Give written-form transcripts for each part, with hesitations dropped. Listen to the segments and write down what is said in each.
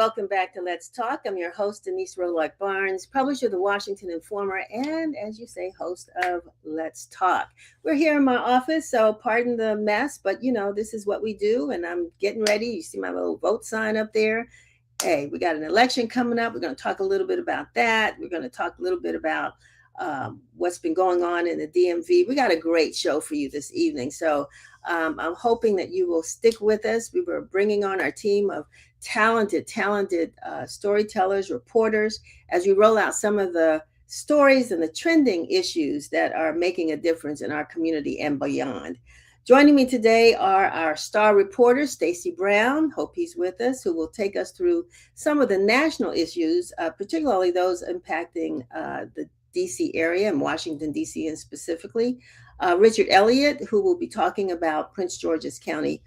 welcome back to Let's Talk. I'm your host, Denise Rolock Barnes, publisher of the Washington Informer, and as you say, host of Let's Talk. We're here in my office, so pardon the mess, but this is what we do, and I'm getting ready. You see my little vote sign up there. Hey, we got an election coming up. We're going to talk a little bit about that. We're going to talk a little bit about what's been going on in the DMV. We got a great show for you this evening. So I'm hoping that you will stick with us. We were bringing on our team of talented storytellers, reporters, as we roll out some of the stories and the trending issues that are making a difference in our community and beyond. Joining me today are our star reporter, Stacy Brown. Hope he's with us, who will take us through some of the national issues, particularly those impacting the DC area and Washington, DC, and specifically. Richard Elliott, who will be talking about Prince George's County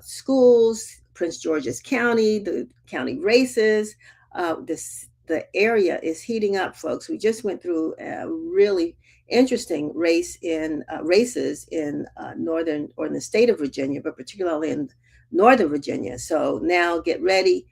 schools, Prince George's County, the county races. The area is heating up, folks. We just went through a really interesting races in northern or in the state of Virginia, but particularly in Northern Virginia. So now get ready.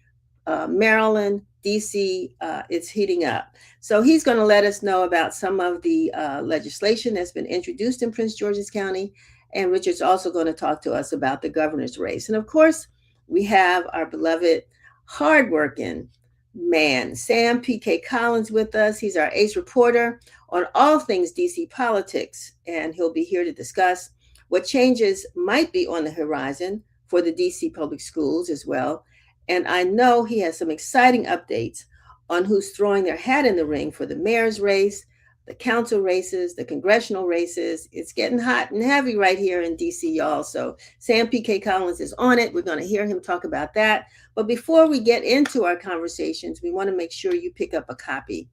Maryland, DC, it's heating up. So he's going to let us know about some of the legislation that's been introduced in Prince George's County. And Richard's also going to talk to us about the governor's race. And of course, we have our beloved, hardworking man, Sam P.K. Collins with us. He's our ace reporter on all things DC politics. And he'll be here to discuss what changes might be on the horizon for the DC public schools as well. And I know he has some exciting updates on who's throwing their hat in the ring for the mayor's race, the council races, the congressional races. It's getting hot and heavy right here in DC, y'all. So Sam P.K. Collins is on it. We're going to hear him talk about that. But before we get into our conversations, we want to make sure you pick up a copy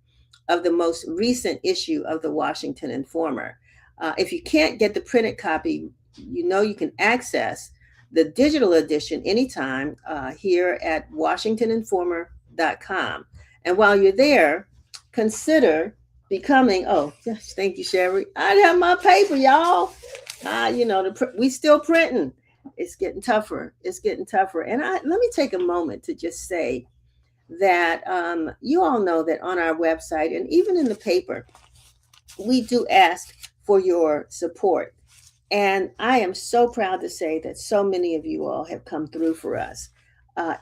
of the most recent issue of the Washington Informer. If you can't get the printed copy, you can access the digital edition anytime here at WashingtonInformer.com. And while you're there, consider becoming, yes, thank you, Sherry. I have my paper, y'all. We still printing. It's getting tougher. And let me take a moment to just say that you all know that on our website and even in the paper, we do ask for your support. And I am so proud to say that so many of you all have come through for us.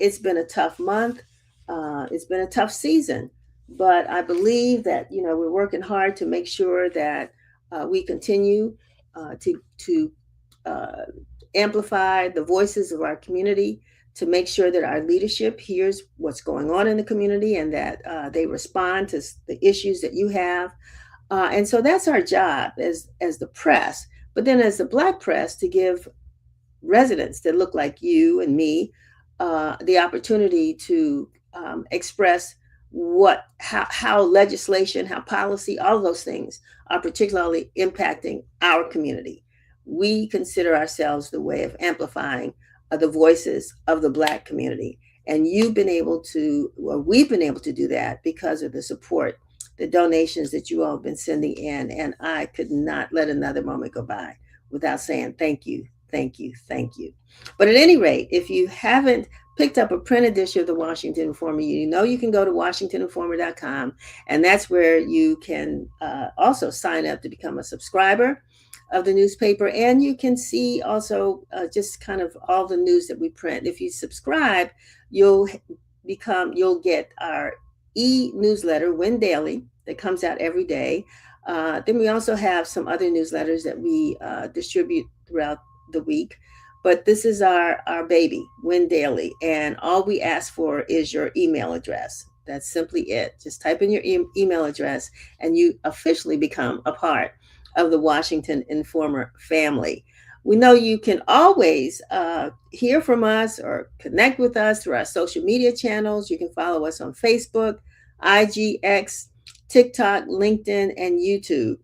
It's been a tough month. It's been a tough season. But I believe that, we're working hard to make sure that we continue to amplify the voices of our community, to make sure that our leadership hears what's going on in the community and that they respond to the issues that you have. And so that's our job as the press. But then as the Black press, to give residents that look like you and me the opportunity to express how legislation, how policy, all of those things are particularly impacting our community. We consider ourselves the way of amplifying the voices of the Black community. And we've been able to do that because of the support, the donations that you all have been sending in. And I could not let another moment go by without saying thank you, thank you, thank you. But at any rate, if you haven't picked up a print edition of the Washington Informer, you can go to WashingtonInformer.com, and that's where you can also sign up to become a subscriber of the newspaper, and you can see also just kind of all the news that we print. If you subscribe, you'll get our e-newsletter, Win Daily, that comes out every day. Then we also have some other newsletters that we distribute throughout the week. But this is our baby, Win Daily. And all we ask for is your email address. That's simply it. Just type in your email address and you officially become a part of the Washington Informer family. We know you can always hear from us or connect with us through our social media channels. You can follow us on Facebook, IG, X, TikTok, LinkedIn, and YouTube.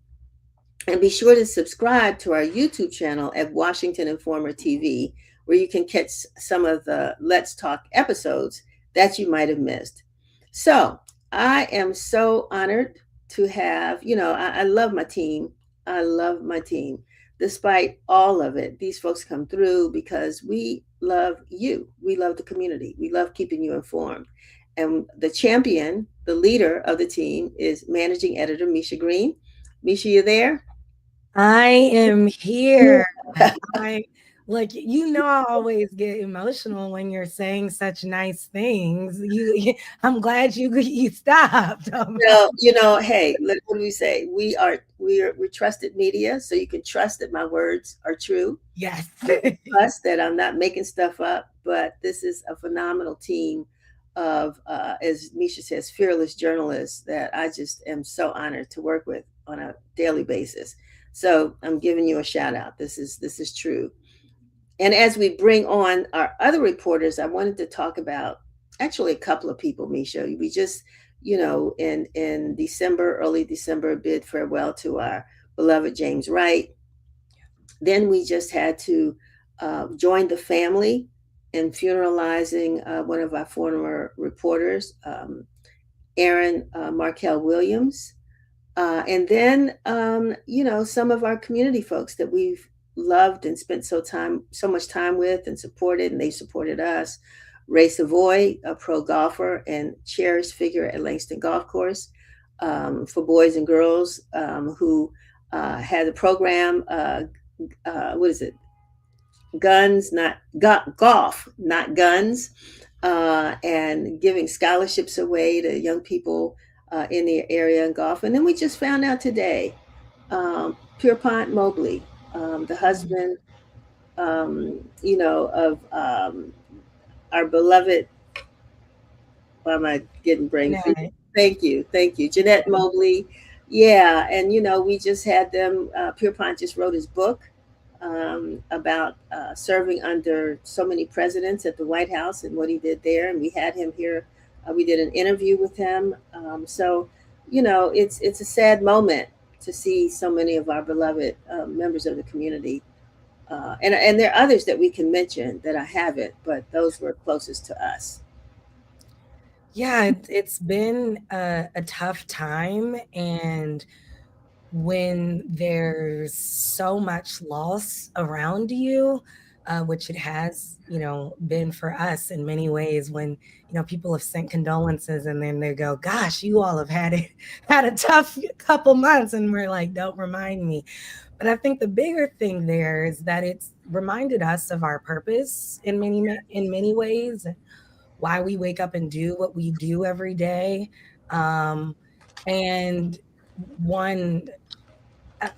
And be sure to subscribe to our YouTube channel at Washington Informer TV, where you can catch some of the Let's Talk episodes that you might have missed. So I am so honored to have, I love my team. I love my team. despite all of it, these folks come through because we love you. We love the community. We love keeping you informed. And the champion, the leader of the team, is managing editor Misha Green. Misha, you there? I am here. I Look, I always get emotional when you're saying such nice things. I'm glad you stopped. No, hey, what do we say? We're trusted media, so you can trust that my words are true. Yes. You can trust that I'm not making stuff up. But this is a phenomenal team of, as Misha says, fearless journalists that I just am so honored to work with on a daily basis. So I'm giving you a shout out. This is true. And as we bring on our other reporters, I wanted to talk about actually a couple of people, Misha. We just, in December, early December, bid farewell to our beloved James Wright. Then we just had to join the family in funeralizing one of our former reporters, Aaron Markel Williams. And then, some of our community folks that we've loved and spent so much time with and supported, and they supported us. Ray Savoy, a pro golfer and cherished figure at Langston Golf Course for boys and girls, who had a program. What is it? Guns, not golf, not guns, and giving scholarships away to young people in the area in golf. And then we just found out today, Pierpont Mobley, the husband, of our beloved. Why am I getting brain freeze? No. Thank you, Jeanette Mobley. Yeah, and we just had them. Pierpont just wrote his book about serving under so many presidents at the White House and what he did there, and we had him here. We did an interview with him. So, it's a sad moment to see so many of our beloved members of the community. And there are others that we can mention that I haven't, but those were closest to us. Yeah, it's been a tough time. And when there's so much loss around you, which it has, been for us in many ways, when, people have sent condolences and then they go, gosh, you all have had a tough couple months. And we're like, don't remind me. But I think the bigger thing there is that it's reminded us of our purpose in many ways, why we wake up and do what we do every day. Um, and one uh,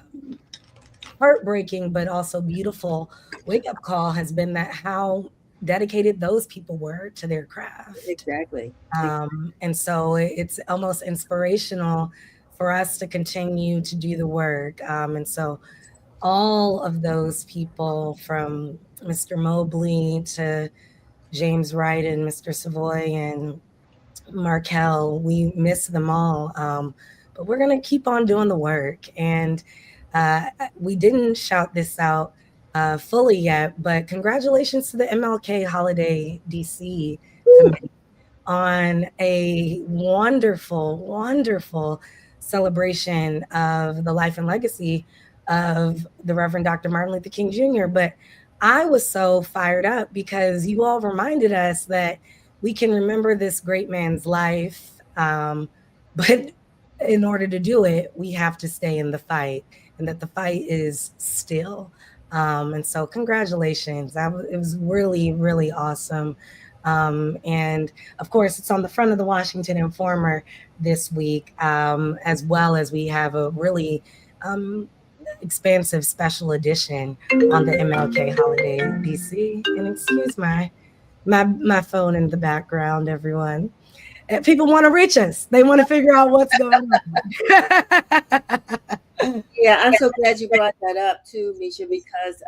heartbreaking but also beautiful wake up call has been that how dedicated those people were to their craft. Exactly. And so it's almost inspirational for us to continue to do the work. And so all of those people, from Mr. Mobley to James Wright and Mr. Savoy and Markel, we miss them all. But we're going to keep on doing the work. And we didn't shout this out fully yet, but congratulations to the MLK Holiday DC Committee on a wonderful, wonderful celebration of the life and legacy of the Reverend Dr. Martin Luther King Jr. But I was so fired up because you all reminded us that we can remember this great man's life, but in order to do it, we have to stay in the fight, and that the fight is still. And so, congratulations. It was really, really awesome. And of course, it's on the front of the Washington Informer this week, as well as we have a really expansive special edition on the MLK Holiday DC. And excuse my phone in the background, everyone. People want to reach us. They want to figure out what's going on. Yeah, I'm so glad you brought that up too, Misha, because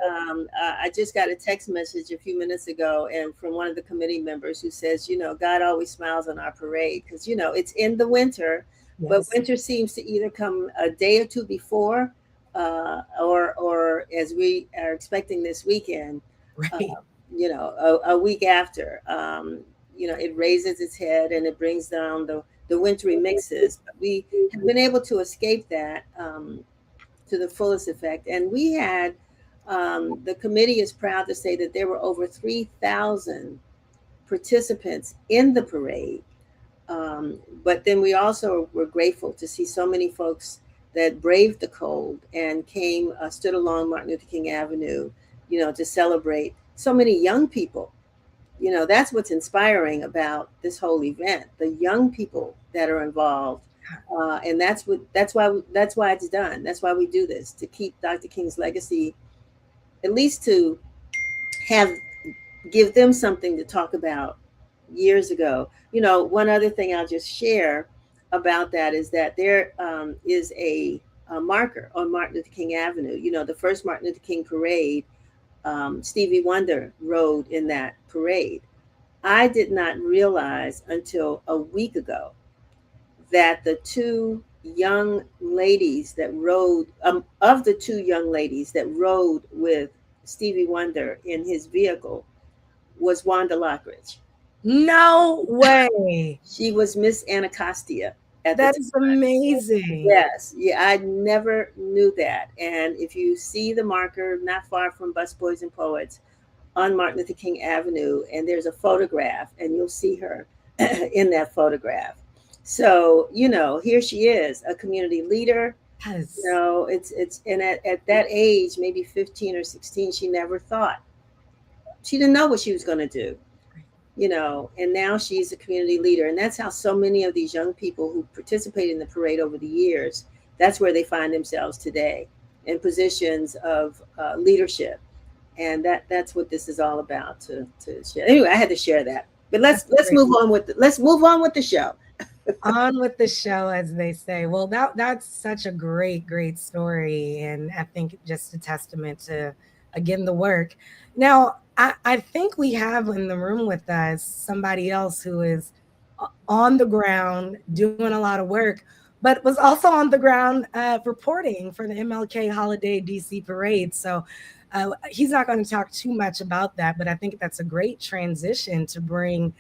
I just got a text message a few minutes ago, and from one of the committee members who says, God always smiles on our parade because it's in the winter, but Yes. winter seems to either come a day or two before, or as we are expecting this weekend, uh, Right. a week after. It raises its head and it brings down the wintry mixes. But we have been able to escape that to the fullest effect. And we had The committee is proud to say that there were over 3,000 participants in the parade. But then we also were grateful to see so many folks that braved the cold and came, stood along Martin Luther King Avenue, to celebrate. So many young people, that's what's inspiring about this whole event. The young people that are involved, and that's why it's done. That's why we do this, to keep Dr. King's legacy, at least to have give them something to talk about years ago. One other thing I'll just share about that is that there is a marker on Martin Luther King Avenue. The first Martin Luther King parade, Stevie Wonder rode in that parade. I did not realize until a week ago that the two young ladies that rode, of the two young ladies that rode with Stevie Wonder in his vehicle, was Wanda Lockridge. No way. She was Miss Anacostia at the That time. is amazing. Yes, yeah, I never knew that. And if you see the marker not far from Busboys and Poets on Martin Luther King Avenue, and there's a photograph, and you'll see her in that photograph. So, here she is, a community leader. Yes. It's and at that age, maybe 15 or 16, she never thought, she didn't know what she was going to do, and now she's a community leader. And that's how so many of these young people who participate in the parade over the years, that's where they find themselves today, in positions of leadership. And that's what this is all about, to share. Anyway, I had to share that. But let's move on with the show. On with the show, as they say. Well, that's such a great story, and I think just a testament to, again, the work. Now, I think we have in the room with us somebody else who is on the ground doing a lot of work, but was also on the ground reporting for the MLK Holiday DC Parade. So he's not going to talk too much about that, but I think that's a great transition to bring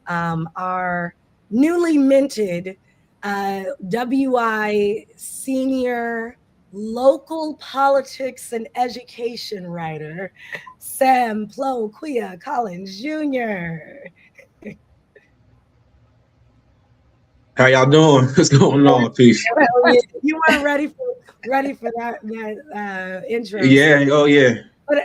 our newly minted WI senior local politics and education writer, Sam P.K. Collins Jr. How y'all doing? What's going on? Peace. You weren't ready for that intro. Yeah. Oh, yeah.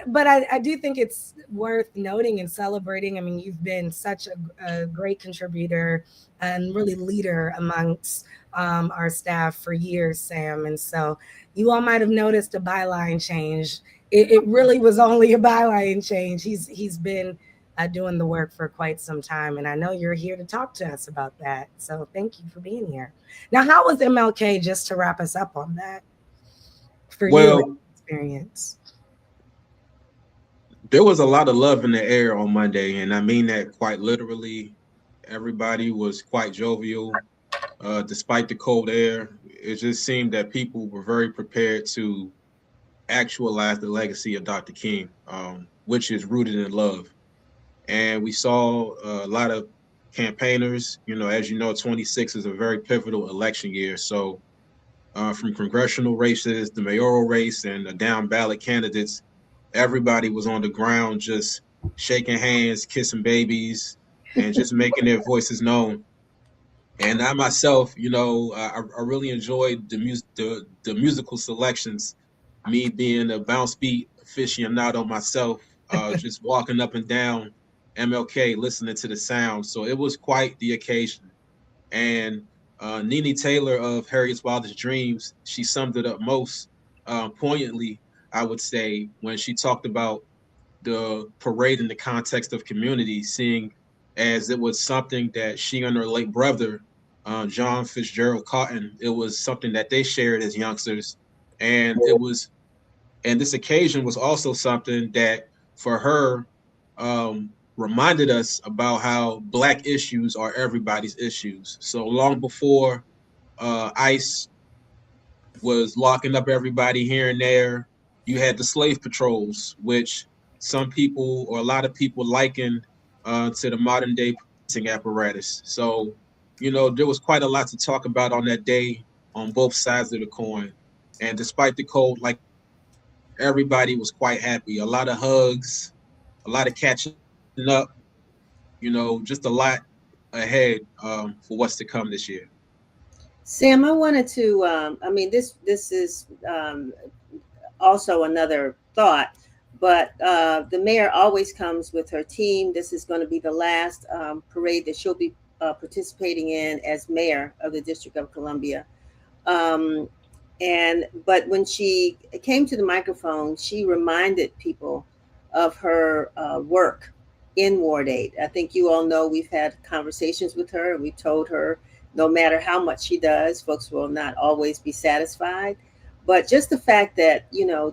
But I do think it's worth noting and celebrating. I mean, you've been such a great contributor and really leader amongst our staff for years, Sam. And so you all might have noticed a byline change. It really was only a byline change. He's been doing the work for quite some time, and I know you're here to talk to us about that. So thank you for being here. Now, how was MLK, just to wrap us up on that, for you experience? There was a lot of love in the air on Monday, and I mean that quite literally. Everybody was quite jovial, despite the cold air. It just seemed that people were very prepared to actualize the legacy of Dr. King, which is rooted in love. And we saw a lot of campaigners. As you know, 26 is a very pivotal election year. So from congressional races, the mayoral race, and the down ballot candidates, everybody was on the ground just shaking hands, kissing babies, and just making their voices known. And I myself, I really enjoyed the musical selections. Me being a bounce beat aficionado myself, just walking up and down MLK, listening to the sound. So it was quite the occasion. And Nene Taylor of Harriet's Wildest Dreams, she summed it up most poignantly, I would say, when she talked about the parade in the context of community, seeing as it was something that she and her late brother, John Fitzgerald Cotton, it was something that they shared as youngsters. And this occasion was also something that for her reminded us about how Black issues are everybody's issues. So long before ICE was locking up everybody here and there, you had the slave patrols, which some people or a lot of people likened to the modern day policing apparatus. So, there was quite a lot to talk about on that day on both sides of the coin. And despite the cold, like everybody was quite happy. A lot of hugs, a lot of catching up, just a lot ahead for what's to come this year. Sam, I wanted to. I mean, this is also another thought, but the mayor always comes with her team. This is going to be the last parade that she'll be participating in as mayor of the District of Columbia. Um, and but when she came to the microphone, she reminded people of her work in Ward 8. I think you all know we've had conversations with her, and we told her no matter how much she does, folks will not always be satisfied. But just the fact that,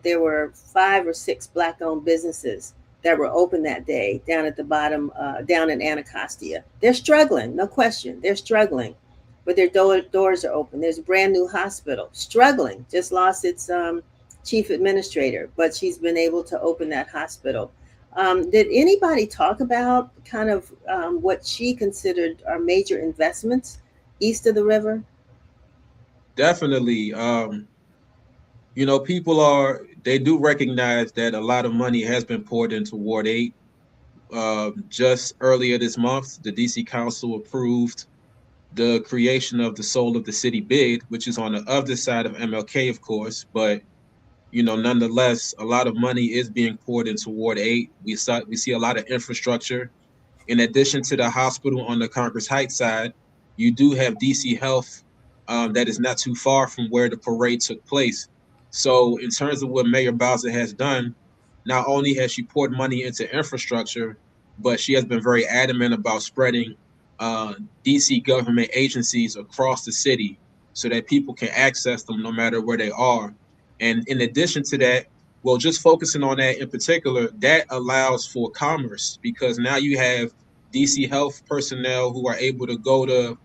there were 5 or 6 Black-owned businesses that were open that day down at the bottom, down in Anacostia. They're struggling, no question. They're struggling, but their doors are open. There's a brand new hospital, struggling, just lost its chief administrator, but she's been able to open that hospital. Did anybody talk about kind of what she considered are major investments east of the river? Definitely. They do recognize that a lot of money has been poured into Ward 8. Just earlier this month, the DC Council approved the creation of the Soul of the City bid, which is on the other side of MLK, of course, but nonetheless, a lot of money is being poured into Ward 8. We see a lot of infrastructure. In addition to the hospital on the Congress Heights side, you do have DC Health that is not too far from where the parade took place. So in terms of what Mayor Bowser has done, not only has she poured money into infrastructure, but she has been very adamant about spreading uh, DC government agencies across the city so that people can access them no matter where they are. And in addition to that, well, just focusing on that in particular, that allows for commerce because now you have DC Health personnel who are able to go to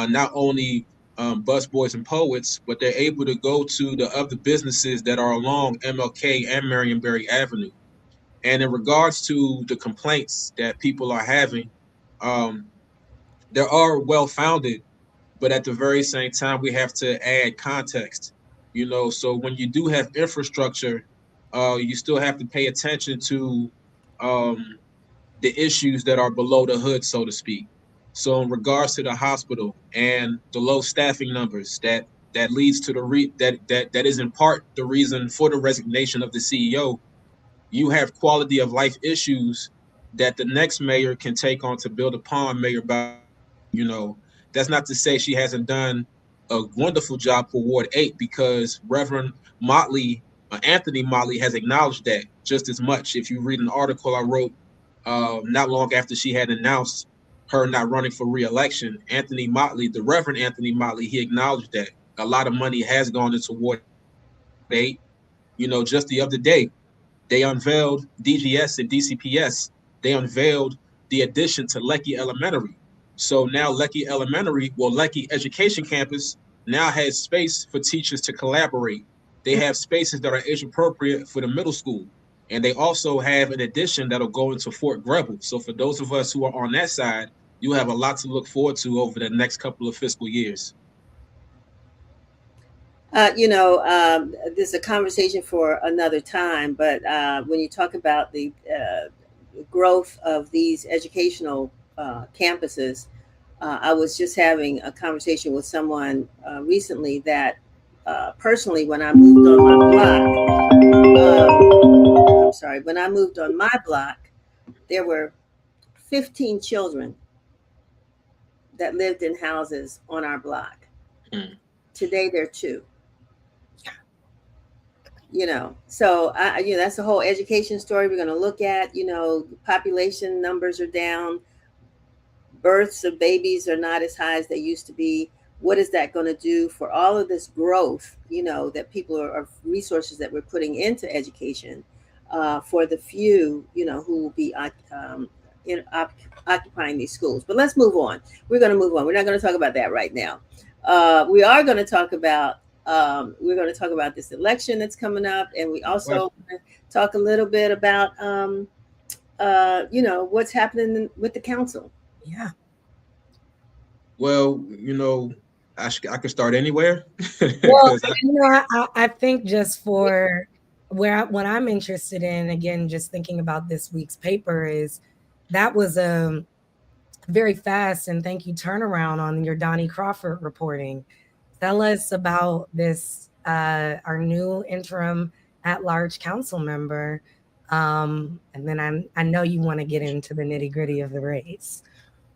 not only busboys and poets, but they're able to go to the other businesses that are along MLK and Marionberry Avenue. And in regards to the complaints that people are having, um, there are well founded, but at the very same time, we have to add context. So when you do have infrastructure, you still have to pay attention to um, the issues that are below the hood, so to speak. So in regards to the hospital and the low staffing numbers, that leads to that is in part the reason for the resignation of the CEO. You have quality of life issues that the next mayor can take on to build upon Mayor Bowser. That's not to say she hasn't done a wonderful job for Ward 8 because Reverend Motley, Anthony Motley, has acknowledged that just as much. If you read an article I wrote not long after she had announced her not running for re-election, Anthony Motley, the Reverend Anthony Motley, he acknowledged that a lot of money has gone into Ward 8. Just the other day, they unveiled DGS and DCPS. They unveiled the addition to Lecky Elementary. So now Lecky Education Campus now has space for teachers to collaborate. They have spaces that are age appropriate for the middle school. And they also have an addition that'll go into Fort Greble. So for those of us who are on that side, you have a lot to look forward to over the next couple of fiscal years. This is a conversation for another time, but when you talk about the growth of these educational campuses, I was just having a conversation with someone recently that personally, when I moved on my when I moved on my block, there were 15 children that lived in houses on our block. Mm. Today, there are 2. So that's the whole education story we're going to look at. Population numbers are down, births of babies are not as high as they used to be. What is that going to do for all of this growth, that people are resources that we're putting into education for the few, who will be occupying these schools? But let's move on. We're going to move on. We're not going to talk about that right now. We are going to talk about this election that's coming up, and we also talk a little bit about what's happening with the council. Yeah. Well, I could start anywhere. Well, I think just for what I'm interested in, again, just thinking about this week's paper, is that was a very fast and thank you turnaround on your Donnie Crawford reporting. Tell us about this, our new interim at-large council member, and then I know you want to get into the nitty-gritty of the race.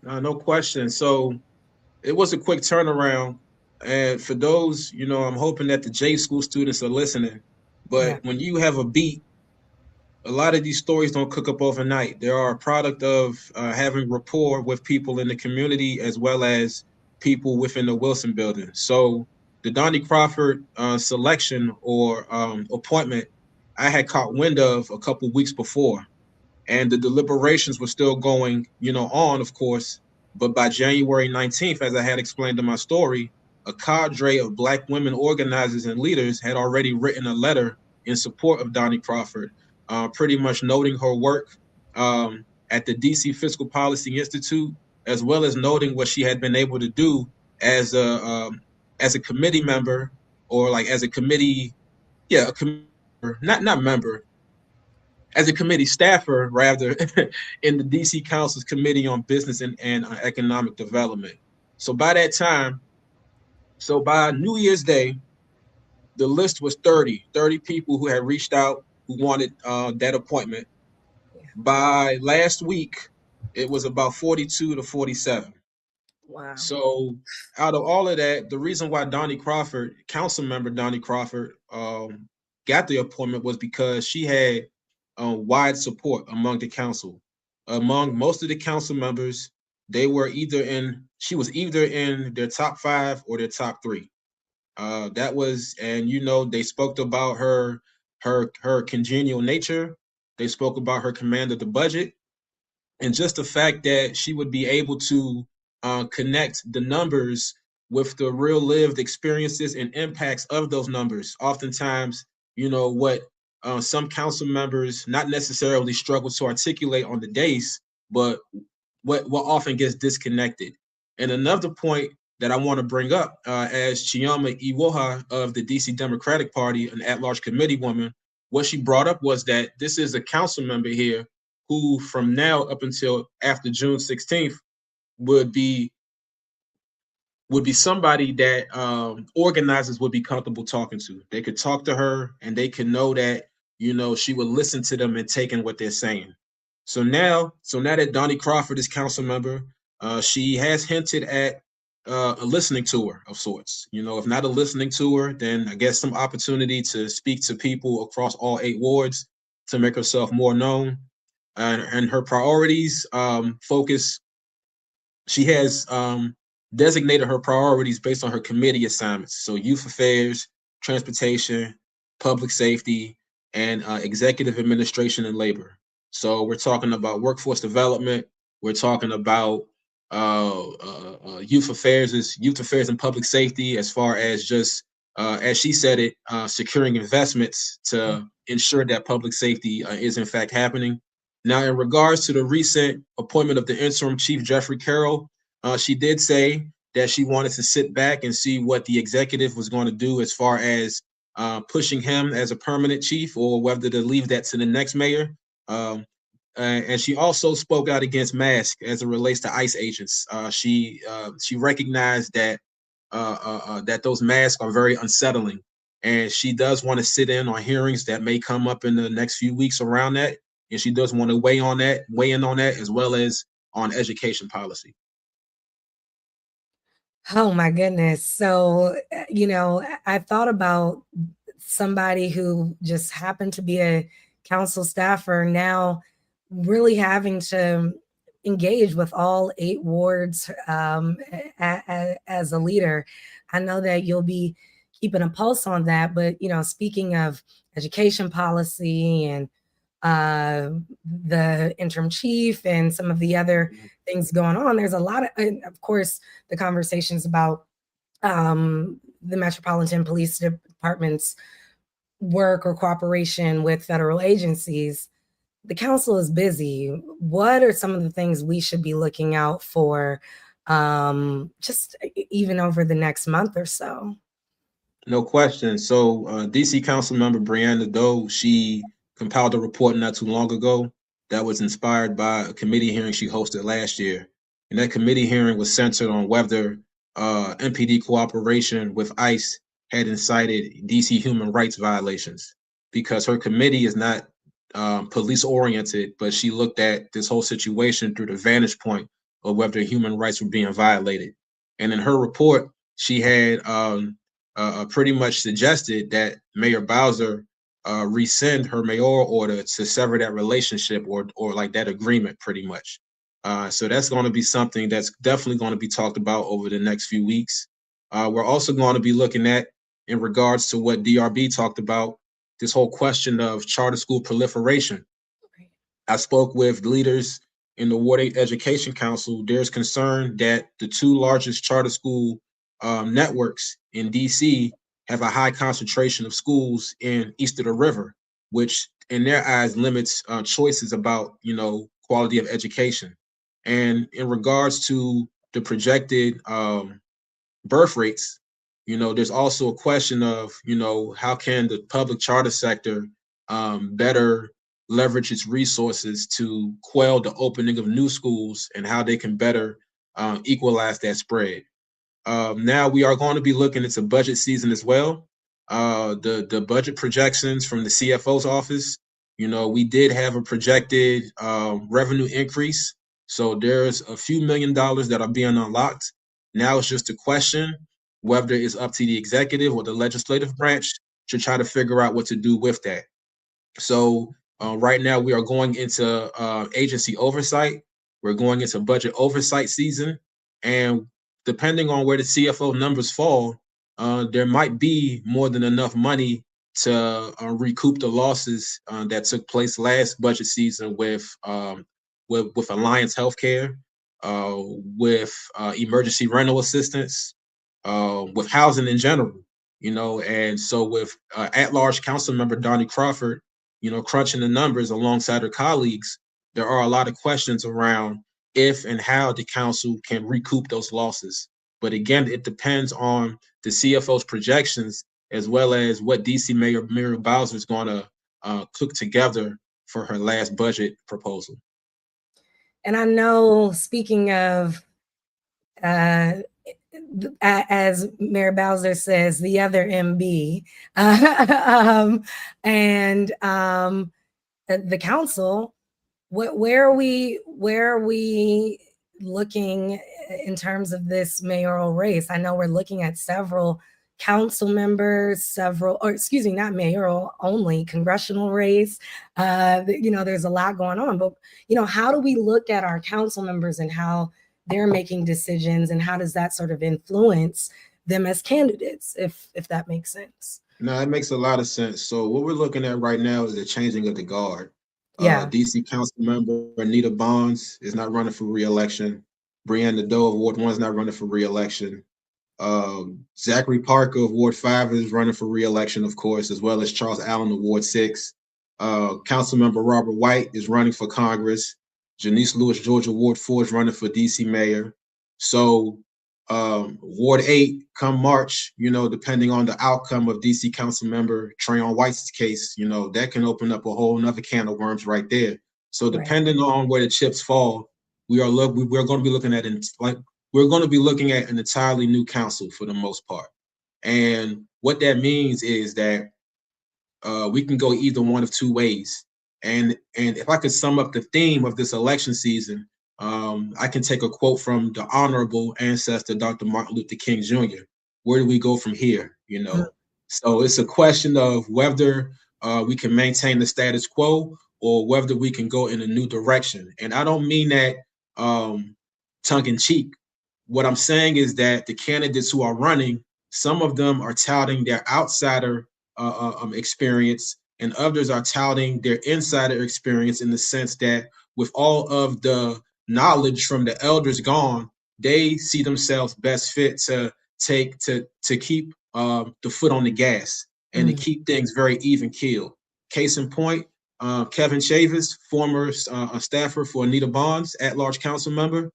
No question. So it was a quick turnaround. And for those, I'm hoping that the J school students are listening. Yeah, But when you have a beat, a lot of these stories don't cook up overnight. They are a product of having rapport with people in the community as well as people within the Wilson building. So the Donnie Crawford selection or appointment, I had caught wind of a couple weeks before, and the deliberations were still going, on, of course. But by January 19th, as I had explained in my story, a cadre of Black women organizers and leaders had already written a letter in support of Donnie Crawford, pretty much noting her work at the DC Fiscal Policy Institute, as well as noting what she had been able to do as a committee member, or like as a committee, yeah, a committee, not member, as a committee staffer, rather, in the DC Council's Committee on Business and Economic Development. So by that time, so by New Year's Day, the list was 30 people who had reached out who wanted that appointment. By last week, it was about 42 to 47. wow. So out of all of that, the reason why Donnie Crawford, council member Donnie Crawford, got the appointment was because she had wide support among the council. Among most of the council members, she was either in their top 5 or their top 3. That was, and they spoke about her congenial nature. They spoke about her command of the budget, and just the fact that she would be able to connect the numbers with the real lived experiences and impacts of those numbers. Oftentimes, what some council members not necessarily struggle to articulate on the days, but what often gets disconnected. And another point that I want to bring up, as Chioma Iwoha of the DC Democratic Party, an at-large committee woman, what she brought up was that this is a council member here who, from now up until after June 16th, would be somebody that organizers would be comfortable talking to. They could talk to her and they could know that, she would listen to them and take in what they're saying. So now that Donnie Crawford is council member, she has hinted at a listening tour of sorts. If not a listening tour, then I guess some opportunity to speak to people across all 8 wards to make herself more known. And her priorities focus. She has designated her priorities based on her committee assignments. So youth affairs, transportation, public safety, and executive administration and labor. So we're talking about workforce development. We're talking about youth affairs and public safety, as far as just, as she said it, securing investments to ensure that public safety is in fact happening. Now, in regards to the recent appointment of the interim chief, Jeffrey Carroll, she did say that she wanted to sit back and see what the executive was going to do as far as pushing him as a permanent chief, or whether to leave that to the next mayor. And she also spoke out against masks as it relates to ICE agents. She recognized that that those masks are very unsettling, and she does want to sit in on hearings that may come up in the next few weeks around that. And she does want to weigh in on that, as well as on education policy. Oh my goodness. So, I thought about somebody who just happened to be a council staffer now really having to engage with all 8 wards as a leader. I know that you'll be keeping a pulse on that, but speaking of education policy and the interim chief and some of the other things going on, there's a lot of, and of course, the conversations about the Metropolitan Police Department's work or cooperation with federal agencies. The council is busy. What are some of the things we should be looking out for, just even over the next month or so? No question. So, DC Council member Brianna Doe, she compiled a report not too long ago that was inspired by a committee hearing she hosted last year. And that committee hearing was centered on whether MPD cooperation with ICE had incited DC human rights violations. Because her committee is not police oriented, but she looked at this whole situation through the vantage point of whether human rights were being violated. And in her report, she had pretty much suggested that Mayor Bowser rescind her mayoral order to sever that relationship or like that agreement, pretty much. So that's going to be something that's definitely going to be talked about over the next few weeks. We're also going to be looking at, in regards to what DRB talked about, this whole question of charter school proliferation. I spoke with leaders in the Ward 8 Education Council. There's concern that the two largest charter school networks in DC have a high concentration of schools in east of the river, which in their eyes limits choices about, quality of education. And in regards to the projected birth rates, there's also a question of, how can the public charter sector better leverage its resources to quell the opening of new schools and how they can better equalize that spread. Now we are going to be looking into budget season as well. The budget projections from the CFO's office, we did have a projected revenue increase. So there's a few $1 million that are being unlocked. Now it's just a question whether it's up to the executive or the legislative branch to try to figure out what to do with that. So right now we are going into agency oversight. We're going into budget oversight season. And depending on where the CFO numbers fall, there might be more than enough money to recoup the losses that took place last budget season with Alliance Healthcare, with emergency rental assistance, with housing in general. And so with at-large council member Donnie Crawford, crunching the numbers alongside her colleagues, there are a lot of questions around if and how the council can recoup those losses. But again, it depends on the CFO's projections as well as what DC Mayor Bowser is going to cook together for her last budget proposal. And I know, speaking of, as Mayor Bowser says, the other MB, and the council, where are we looking in terms of this mayoral race? I know we're looking at several council members, not mayoral only, congressional race. There's a lot going on, but how do we look at our council members and how they're making decisions, and how does that sort of influence them as candidates, if that makes sense? No, it makes a lot of sense. So what we're looking at right now is the changing of the guard. Yeah. DC council member Anita Bonds is not running for re-election. Brianna Doe of Ward 1 is not running for re-election. Zachary Parker of Ward 5 is running for re-election, of course, as well as Charles Allen of Ward 6. Councilmember Robert White is running for Congress. Janice Lewis, Georgia, Ward 4 is running for DC mayor. So Ward 8, come March, depending on the outcome of DC council member Trayon White's case, that can open up a whole nother can of worms right there. So depending on where the chips fall, we're going to be looking at an entirely new council for the most part. And what that means is that we can go either one of two ways. And if I could sum up the theme of this election season, I can take a quote from the honorable ancestor, Dr. Martin Luther King Jr. Where do we go from here? So it's a question of whether we can maintain the status quo or whether we can go in a new direction. And I don't mean that tongue in cheek. What I'm saying is that the candidates who are running, some of them are touting their outsider experience, and others are touting their insider experience in the sense that with all of the knowledge from the elders gone, they see themselves best fit to keep the foot on the gas and to keep things very even keeled. Case in point, Kevin Chavis, former staffer for Anita Bonds, at-large council member,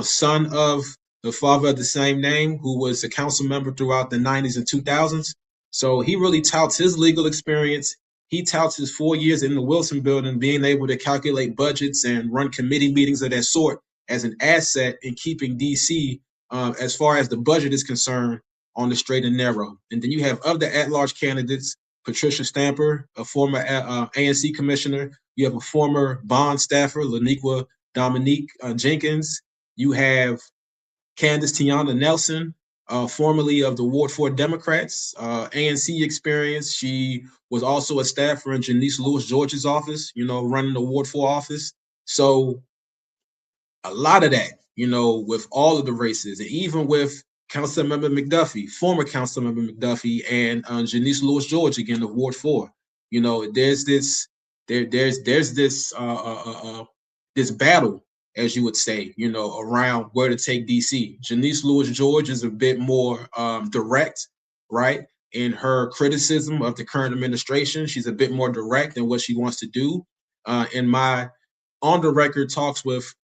son of the father of the same name, who was a council member throughout the 90s and 2000s. So he really touts his legal experience. He touts his 4 years in the Wilson building, being able to calculate budgets and run committee meetings of that sort as an asset in keeping DC, as far as the budget is concerned, on the straight and narrow. And then you have other at-large candidates, Patricia Stamper, a former ANC commissioner. You have a former bond staffer, Laniqua Dominique Jenkins. You have Candace Tiana Nelson, formerly of the Ward 4 Democrats, ANC experience. She was also a staffer in Janice Lewis George's office, running the Ward 4 office. So a lot of that, with all of the races, and even with Councilmember McDuffie, former Councilmember McDuffie, and Janice Lewis George, again, of Ward 4. There's this this battle, as you would say, around where to take DC. Janice Lewis George is a bit more direct, right, in her criticism of the current administration. She's a bit more direct in what she wants to do. In my on-the-record talks with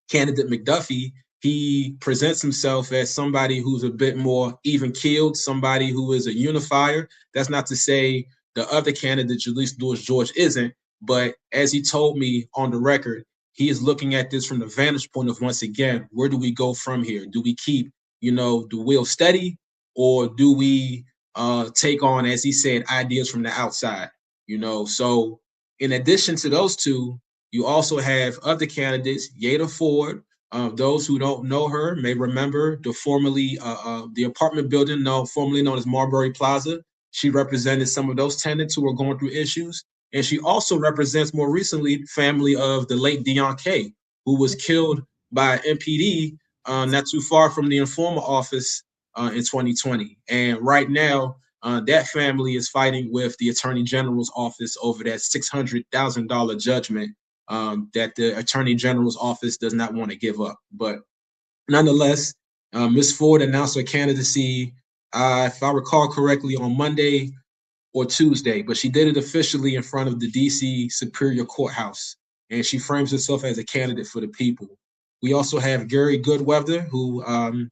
candidate McDuffie, he presents himself as somebody who's a bit more even-keeled, somebody who is a unifier. That's not to say the other candidate, Janice Lewis George, isn't, but as he told me on the record, he is looking at this from the vantage point of, once again, where do we go from here? Do we keep, the wheel steady, or do we take on, as he said, ideas from the outside? So in addition to those two, you also have other candidates, Yada Ford. Those who don't know her may remember the apartment building formerly known as Marbury Plaza. She represented some of those tenants who were going through issues. And she also represents, more recently, family of the late Deon K, who was killed by MPD not too far from the Informer office in 2020. And right now, that family is fighting with the Attorney General's office over that $600,000 judgment that the Attorney General's office does not want to give up. But nonetheless, Ms. Ford announced her candidacy, if I recall correctly, on Monday or Tuesday, but she did it officially in front of the DC Superior Courthouse, and she frames herself as a candidate for the people. We also have Gary Goodweather, who I'm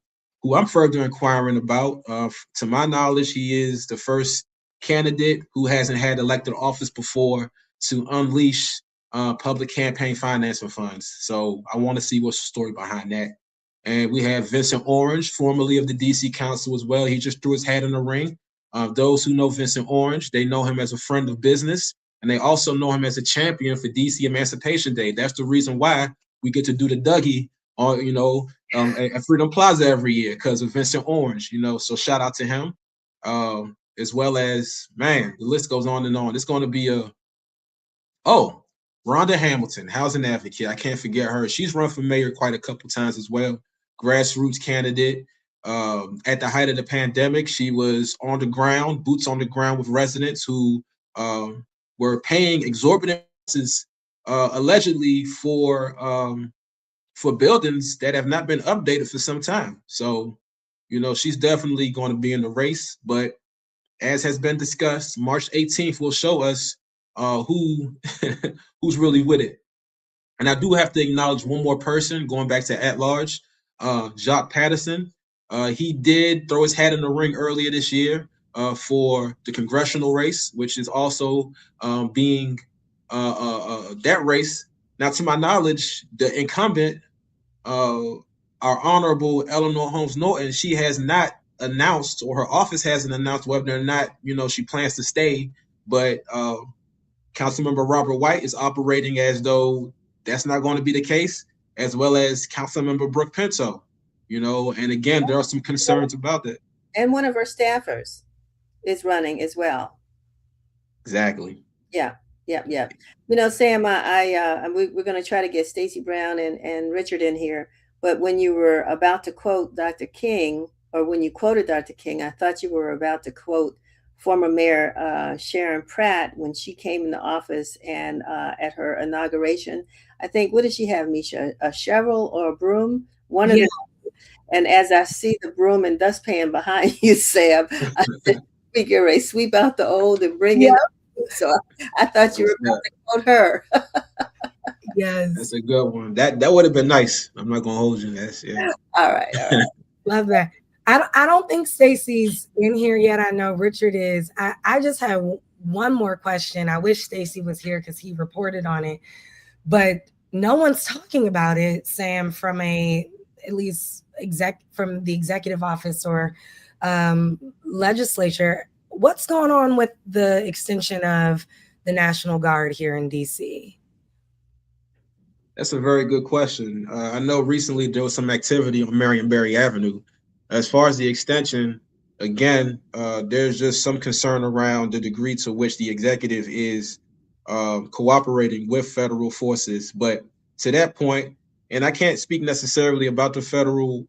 further inquiring about. To my knowledge, he is the first candidate who hasn't had elected office before to unleash public campaign financing funds. So I want to see what's the story behind that. And we have Vincent Orange, formerly of the DC Council as well. He just threw his hat in the ring. Those who know Vincent Orange, they know him as a friend of business, and they also know him as a champion for DC Emancipation Day. That's the reason why we get to do the Dougie on, at Freedom Plaza every year, because of Vincent Orange. So shout out to him, as well as, man, the list goes on and on. It's going to be Rhonda Hamilton, housing advocate. I can't forget her. She's run for mayor quite a couple times as well. Grassroots candidate. At the height of the pandemic, she was on the ground, boots on the ground with residents who were paying exorbitant prices, allegedly for buildings that have not been updated for some time. So, she's definitely going to be in the race. But as has been discussed, March 18th will show us who's really with it. And I do have to acknowledge one more person, going back to at-large, Jacques Patterson. He did throw his hat in the ring earlier this year for the congressional race, which is also being that race. Now, to my knowledge, the incumbent, our Honorable Eleanor Holmes Norton, she has not announced, or her office hasn't announced whether or not, she plans to stay. But Councilmember Robert White is operating as though that's not going to be the case, as well as Councilmember Brooke Pinto. And again, there are some concerns about that. And one of her staffers is running as well. Exactly. Yeah. Sam, we're going to try to get Stacy Brown and Richard in here. But when you were about to quote Dr. King, or when you quoted Dr. King, I thought you were about to quote former Mayor Sharon Pratt when she came into office, and at her inauguration, I think, what did she have, Misha? A shovel or a broom? One of them. And as I see the broom and dustpan behind you, Sam, I said, we get ready to sweep out the old and bring in. So I thought you were about to quote her. Yes. That's a good one. That would have been nice. I'm not going to hold you. All right. Love that. I don't think Stacy's in here yet. I know Richard is. I just have one more question. I wish Stacy was here because he reported on it, but no one's talking about it, Sam, from at least from the executive office or legislature. What's going on with the extension of the National Guard here in DC? That's a very good question. I know recently there was some activity on Marionberry Avenue. As far as the extension, again, there's just some concern around the degree to which the executive is cooperating with federal forces. But to that point, and I can't speak necessarily about the federal,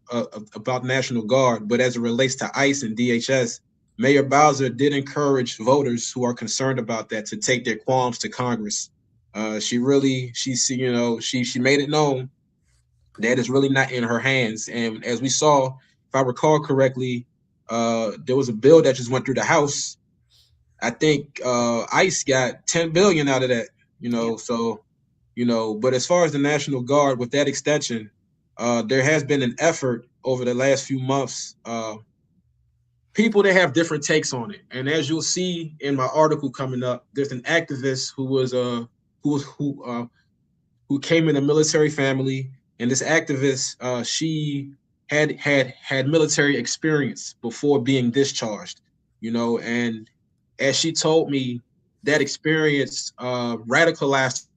about National Guard, but as it relates to ICE and DHS, Mayor Bowser did encourage voters who are concerned about that to take their qualms to Congress. She made it known that it's really not in her hands. And as we saw, if I recall correctly, there was a bill that just went through the House. I think ICE got 10 billion out of that, so, but as far as the National Guard with that extension, there has been an effort over the last few months, people that have different takes on it. And as you'll see in my article coming up, there's an activist who came in a military family, and this activist, she had military experience before being discharged, and as she told me, that experience radicalized,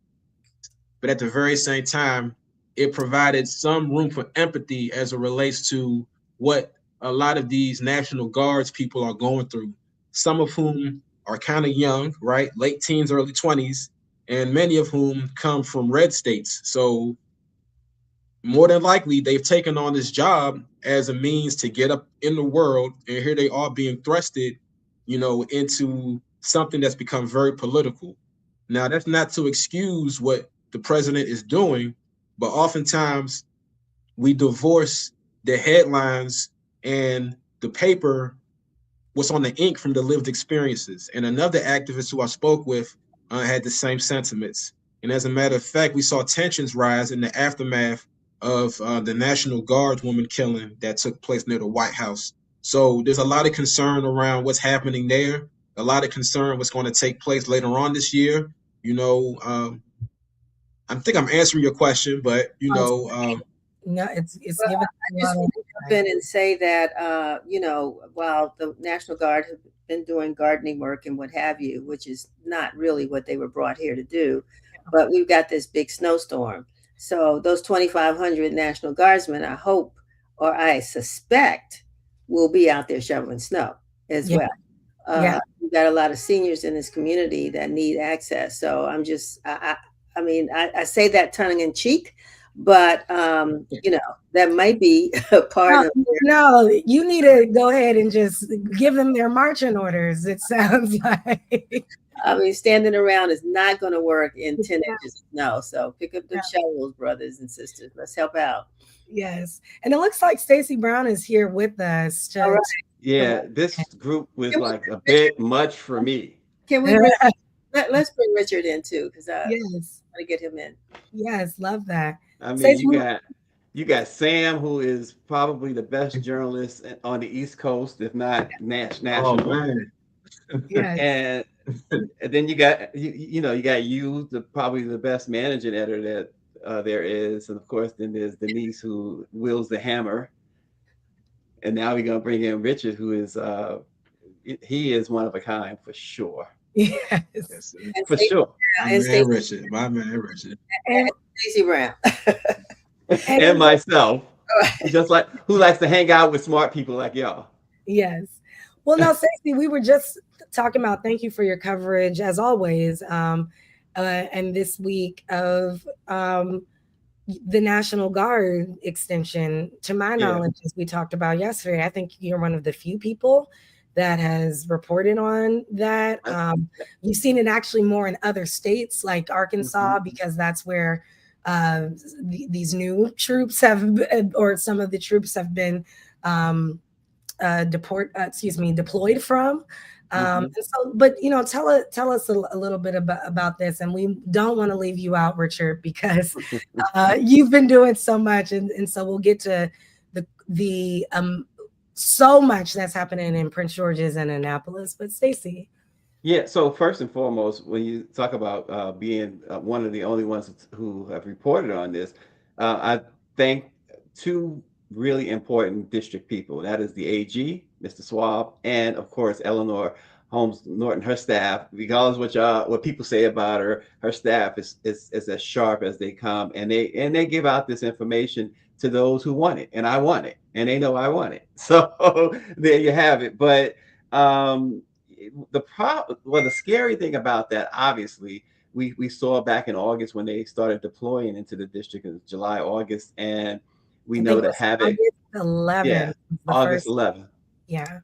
but at the very same time, it provided some room for empathy as it relates to what a lot of these National Guards people are going through, some of whom are kind of young, right? Late teens, early 20s, and many of whom come from red states. So more than likely, they've taken on this job as a means to get up in the world, and here they are being thrusted, into something that's become very political. Now, that's not to excuse what the president is doing, but oftentimes we divorce the headlines and the paper, what's on the ink, from the lived experiences. And another activist who I spoke with had the same sentiments. And as a matter of fact, we saw tensions rise in the aftermath of the National Guard woman killing that took place near the White House. So there's a lot of concern around what's happening there, a lot of concern what's going to take place later on this year. I think I'm answering your question, but no, it's well, given. I just want to jump in and say that while the National Guard has been doing gardening work and what have you, which is not really what they were brought here to do, but we've got this big snowstorm. So those 2,500 National Guardsmen, I hope, or I suspect, will be out there shoveling snow as well. We've got a lot of seniors in this community that need access. So I'm just, I say that tongue in cheek, but that might be a part of it. No, you need to go ahead and just give them their marching orders. It sounds like. Standing around is not going to work in 10 inches of snow. So pick up the shovels, brothers and sisters. Let's help out. Yes. And it looks like Stacy Brown is here with us. All right. Yeah, this group was like a bit much for me. Can we let's bring Richard in too, because I want to get him in. Yes, love that. I mean, you got Sam, who is probably the best journalist on the East Coast, if not national. Oh, man. And then you got probably the best managing editor that there is, and of course then there's Denise, who wields the hammer. And now we're gonna bring in Richard, who is he is one of a kind for sure. Yes, for sure. My man Richard, and Stacy Brown, and myself, who likes to hang out with smart people like y'all. Yes. Well, no, Stacy, we were just talking about. Thank you for your coverage as always, and this week of the National Guard extension. To my knowledge, as we talked about yesterday, I think you're one of the few people that has reported on that. You've seen it actually more in other states like Arkansas, because that's where these new troops or some of the troops have been deployed from. And so, but tell us a little bit about this, and we don't want to leave you out, Richard, because you've been doing so much, and so we'll get to the so much that's happening in Prince George's and Annapolis. But Stacy. Yeah, so first and foremost, when you talk about being one of the only ones who have reported on this, I thank two really important district people. That is the AG, Mr. Swab, and of course Eleanor Holmes Norton, her staff. Regardless what people say about her, her staff is as sharp as they come, and they give out this information to those who want it, and I want it, and they know I want it. So there you have it. But the scary thing about that, obviously, we saw back in August when they started deploying into the district in July, August, and we know that Havoc. August 11th. Yeah, August 11th. Yeah.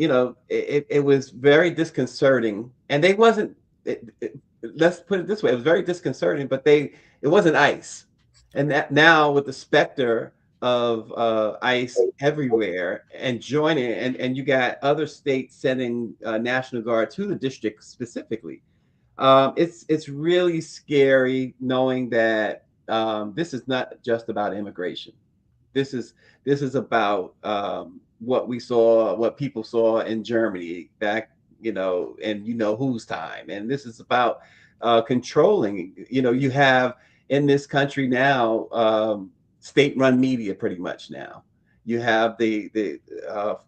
It was very disconcerting, and they wasn't. Let's put it this way: it was very disconcerting, but it wasn't ICE, and that now with the specter of ICE everywhere and joining, and you got other states sending National Guard to the district specifically. It's really scary knowing that this is not just about immigration. This is about what people saw in Germany back, and whose time, and this is about controlling. You have in this country now. State-run media, pretty much now. You have the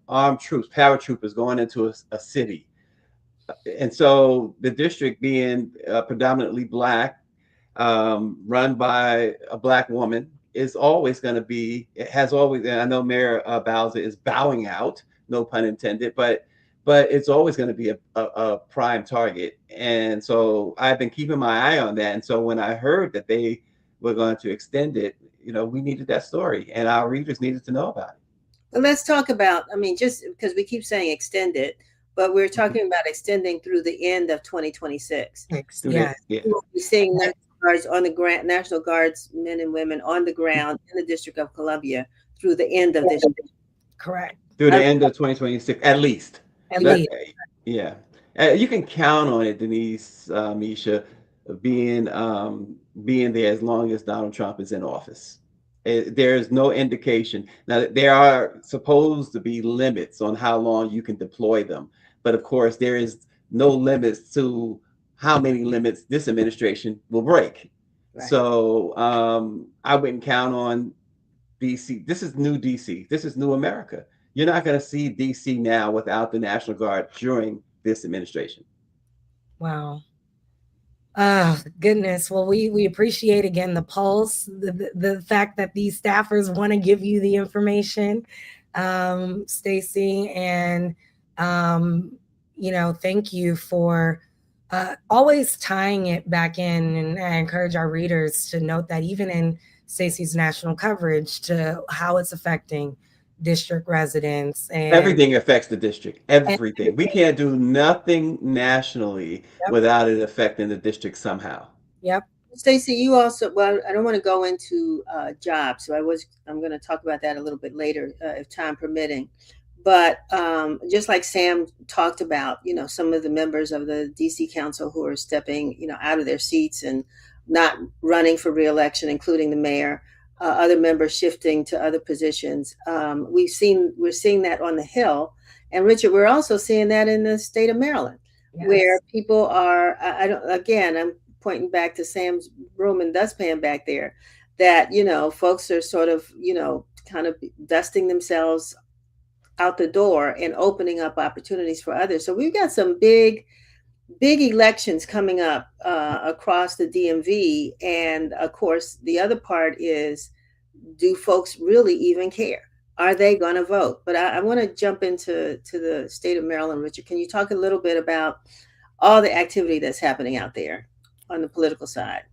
armed troops, paratroopers going into a city, and so the district being predominantly Black, run by a Black woman, is always going to be. It has always. And I know Mayor Bowser is bowing out, no pun intended, but it's always going to be a prime target. And so I've been keeping my eye on that. And so when I heard that they were going to extend it, we needed that story, and our readers needed to know about it. Well, let's talk about, just because we keep saying extend it, but we're talking about extending through the end of 2026. Yeah. We'll be seeing National Guards on the ground, National Guards men and women on the ground in the District of Columbia through the end of this year. Correct. Through the end of 2026, at least. Yeah. You can count on it, Denise, Misha, being there as long as Donald Trump is in office. There's no indication. Now, there are supposed to be limits on how long you can deploy them. But of course, there is no limits to how many limits this administration will break. Right. So I wouldn't count on DC. This is new DC. This is new America. You're not going to see DC now without the National Guard during this administration. Wow. Oh, goodness. Well, we appreciate, again, the pulse, the fact that these staffers want to give you the information, Stacy, and, thank you for always tying it back in. And I encourage our readers to note that even in Stacy's national coverage, to how it's affecting district residents, and everything affects the district. Everything. We can't do nothing nationally without it affecting the district somehow. Yep. Stacy, you also, well, I don't want to go into jobs, so I'm going to talk about that a little bit later, if time permitting. But just like Sam talked about, some of the members of the DC Council who are stepping, out of their seats and not running for re-election, including the mayor. Other members shifting to other positions. We're seeing that on the Hill, and Richard, we're also seeing that in the state of Maryland, where people are. I'm pointing back to Sam's room and dustpan back there. That folks are sort of kind of dusting themselves out the door and opening up opportunities for others. So we've got some big elections coming up across the DMV. And of course, the other part is, do folks really even care? Are they going to vote? But I want to jump into the state of Maryland. Richard, can you talk a little bit about all the activity that's happening out there on the political side?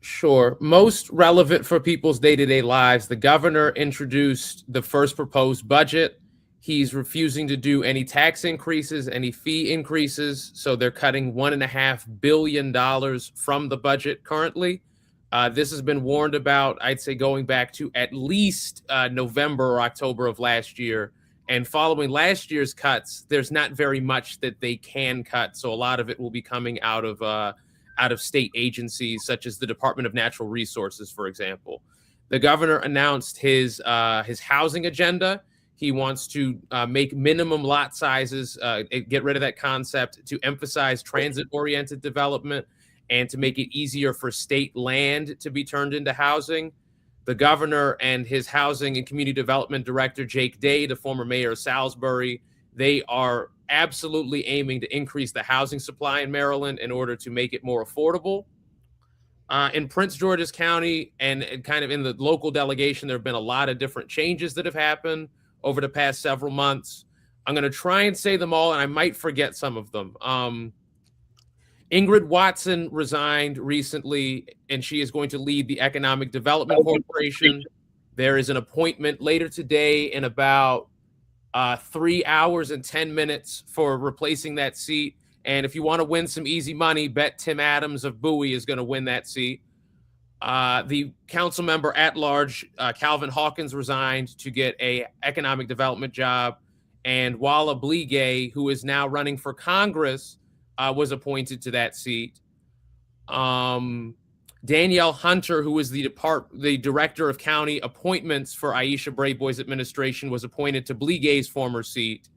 Sure. Most relevant for people's day-to-day lives, the governor introduced the first proposed budget. He's refusing to do any tax increases, any fee increases. So they're cutting $1.5 billion from the budget currently. This has been warned about, I'd say, going back to at least November or October of last year. And following last year's cuts, there's not very much that they can cut. So a lot of it will be coming out of state agencies, such as the Department of Natural Resources, for example. The governor announced his housing agenda. He wants to make minimum lot sizes, get rid of that concept, to emphasize transit-oriented development, and to make it easier for state land to be turned into housing. The governor and his housing and community development director, Jake Day, the former mayor of Salisbury, they are absolutely aiming to increase the housing supply in Maryland in order to make it more affordable. In Prince George's County and kind of in the local delegation, there have been a lot of different changes that have happened over the past several months. I'm going to try and say them all, and I might forget some of them. Ingrid Watson resigned recently, and she is going to lead the Economic Development Corporation. There is an appointment later today in about 3 hours and 10 minutes for replacing that seat. And if you want to win some easy money, bet Tim Adams of Bowie is going to win that seat. The council member at large, Calvin Hawkins, resigned to get a economic development job. And Walla Bligay, who is now running for Congress, was appointed to that seat. Danielle Hunter, who was the director of county appointments for Aisha Brayboy's administration, was appointed to Bligay's former seat.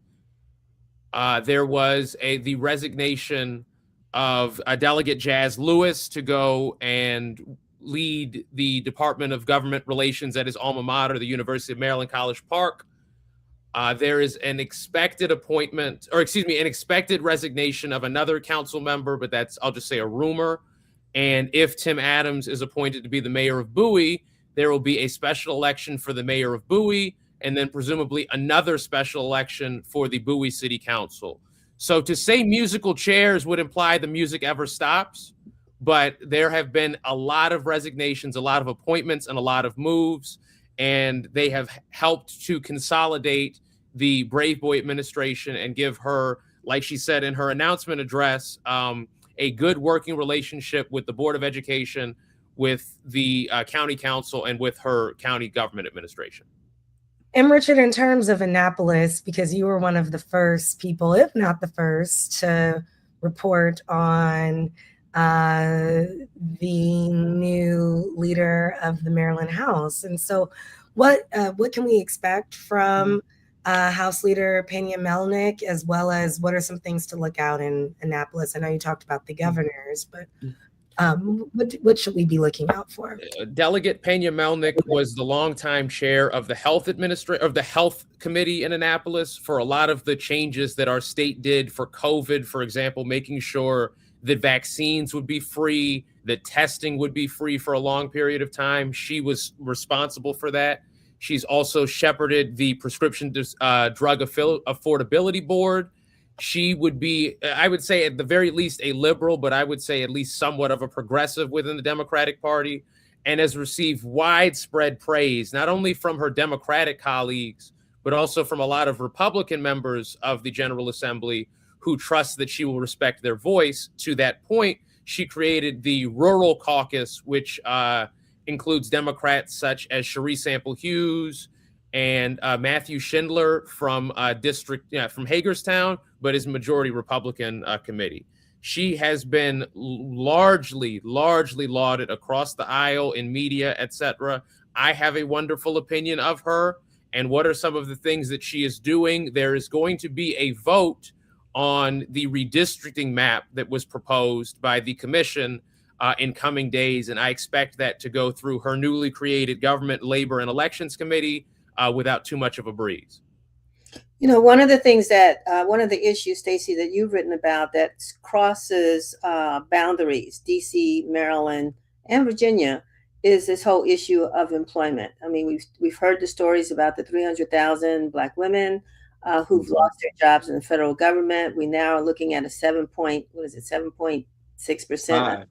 There was the resignation of Delegate Jazz Lewis to go and lead the Department of Government Relations at his alma mater, the University of Maryland, College Park. There is an expected resignation of another council member, but that's, I'll just say, a rumor. And if Tim Adams is appointed to be the mayor of Bowie, there will be a special election for the mayor of Bowie, and then presumably another special election for the Bowie City Council. So to say musical chairs would imply the music ever stops, but there have been a lot of resignations, a lot of appointments, and a lot of moves, and they have helped to consolidate the Brave Boy administration and give her, like she said in her announcement address, a good working relationship with the Board of Education, with the county council, and with her county government administration. And Richard, in terms of Annapolis, because you were one of the first people, if not the first, to report on the new leader of the Maryland House. And so what can we expect from House Leader Pena Melnick, as well as what are some things to look out in Annapolis? I know you talked about the governors, but what should we be looking out for? Delegate Pena Melnick was the longtime chair of the health committee in Annapolis for a lot of the changes that our state did for COVID, for example, making sure that vaccines would be free, that testing would be free for a long period of time. She was responsible for that. She's also shepherded the Prescription Drug Affordability Board. She would be, I would say at the very least, a liberal, but I would say at least somewhat of a progressive within the Democratic Party, and has received widespread praise, not only from her Democratic colleagues, but also from a lot of Republican members of the General Assembly who trust that she will respect their voice. To that point, she created the Rural Caucus, which includes Democrats such as Cherie Sample Hughes and Matthew Schindler from from Hagerstown, but is majority Republican committee. She has been largely lauded across the aisle in media, etc. I have a wonderful opinion of her. And what are some of the things that she is doing? There is going to be a vote on the redistricting map that was proposed by the commission in coming days. And I expect that to go through her newly created Government, Labor, and Elections Committee without too much of a breeze. You know, one of the things that, one of the issues, Stacy, that you've written about that crosses boundaries, DC, Maryland, and Virginia, is this whole issue of employment. I mean, we've heard the stories about the 300,000 Black women who've lost their jobs in the federal government. We now are looking at a 7.6%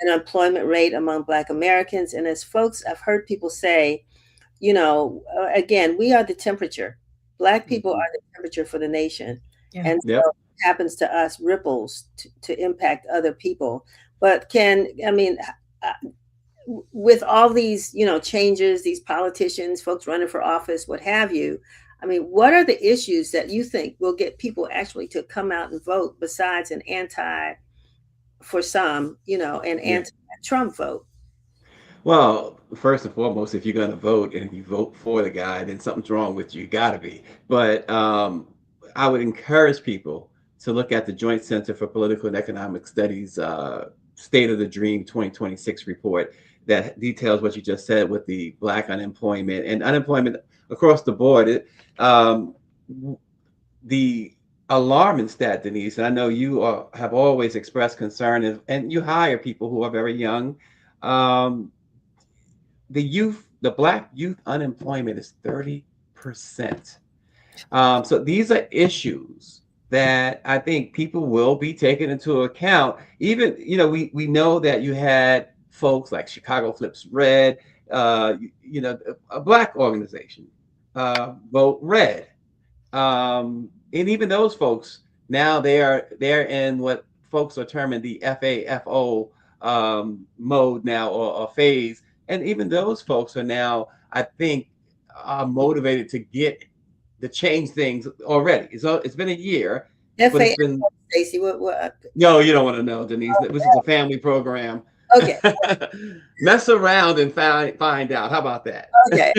unemployment rate among Black Americans. And as folks, I've heard people say, you know, again, we are the temperature. Black people are the temperature for the nation. Yeah. And so what happens to us ripples to impact other people. But with all these, you know, changes, these politicians, folks running for office, what have you, I mean, what are the issues that you think will get people actually to come out and vote besides an for some, you know, an anti-Trump vote? Well, first and foremost, if you're going to vote and you vote for the guy, then something's wrong with you. You got to be. But I would encourage people to look at the Joint Center for Political and Economic Studies State of the Dream 2026 report that details what you just said with the Black unemployment and unemployment across the board. The alarming stat, Denise, and I know you have always expressed concern, and you hire people who are very young. Um, the Black youth unemployment is 30%. So these are issues that I think people will be taken into account. Even, we know that you had folks like Chicago Flips Red, a Black organization, vote red. And even those folks, now they're in what folks are terming the FAFO mode now, or phase. And even those folks are now, I think, motivated to change things already. It's been a year, but it's been. Stacy, what? No, you don't want to know, Denise. This is a family program. Okay. Mess around and find out. How about that? Okay.